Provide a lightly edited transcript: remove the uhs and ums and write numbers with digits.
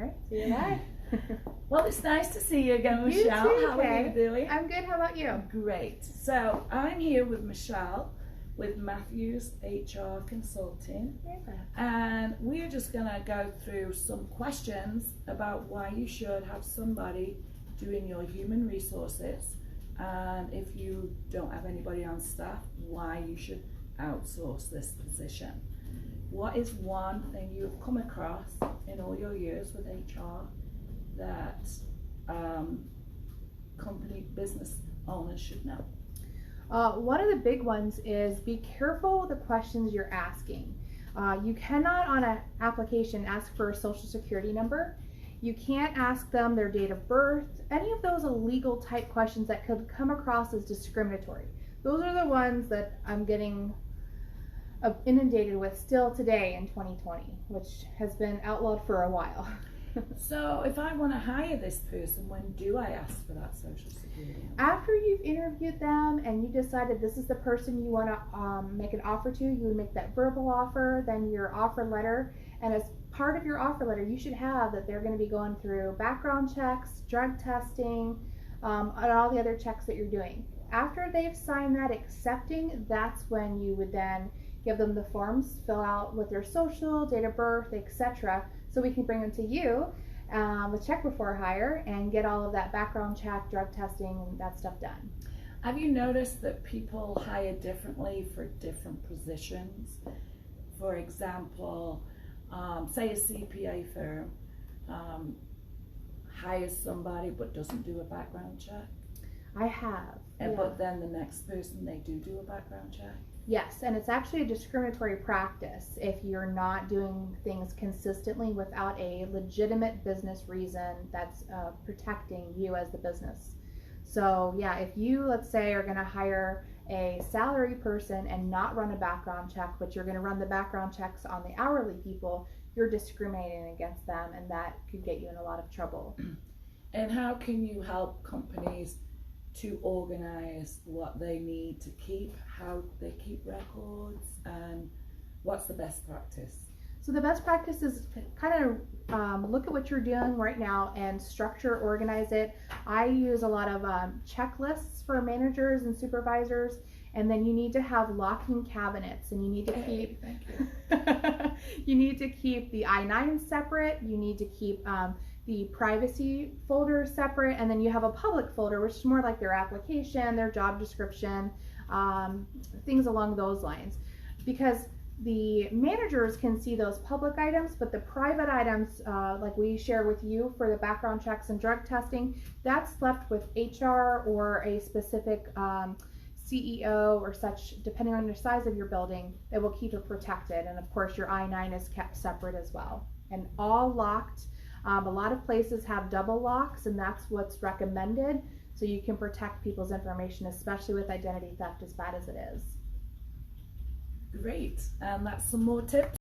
right, see you live. Well, it's nice to see you again, You Michele. too, How are you doing? I'm good. How about you? Great. So I'm here with Michele with Mathews HR Consulting, and we're just going to go through some questions about why you should have somebody doing your human resources, and if you don't have anybody on staff, why you should outsource this position. What is one thing you've come across in all your years with HR that company business owners should know? One of the big ones is be careful with the questions you're asking. You cannot on an application ask for a social security number. You can't ask them their date of birth, any of those illegal type questions that could come across as discriminatory. Those are the ones that I'm getting inundated with still today in 2020, which has been outlawed for a while. So if I want to hire this person, when do I ask for that social security number? After you've interviewed them and you decided this is the person you want to make an offer to, you would make that verbal offer, then your offer letter, and as part of your offer letter you should have that they're going to be going through background checks, drug testing, and all the other checks that you're doing. After they've signed that accepting, that's when you would then give them the forms, fill out with their social, date of birth, etc. So we can bring them to you with check before hire and get all of that background check, drug testing, and that stuff done. Have you noticed that people hire differently for different positions? For example, say a CPA firm hires somebody but doesn't do a background check. I have. And yeah. But then the next person, they do a background check. Yes, and it's actually a discriminatory practice if you're not doing things consistently without a legitimate business reason that's protecting you as the business. So yeah, if you, let's say, are going to hire a salary person and not run a background check, but you're going to run the background checks on the hourly people, you're discriminating against them, and that could get you in a lot of trouble. And how can you help companies to organize what they need to keep, how they keep records, and what's the best practice? So the best practice is kind of look at what you're doing right now and structure, organize it. I use a lot of checklists for managers and supervisors, and then you need to have locking cabinets, and you need to keep Thank you. you need to keep the I-9 separate, you need to keep the privacy folder separate, and then you have a public folder, which is more like their application, their job description, things along those lines. Because the managers can see those public items, but the private items, like we share with you for the background checks and drug testing, that's left with HR or a specific CEO or such, depending on the size of your building, that will keep it protected. And of course your I-9 is kept separate as well, and all locked. A lot of places have double locks, and that's what's recommended, so you can protect people's information, especially with identity theft as bad as it is. Great, and that's some more tips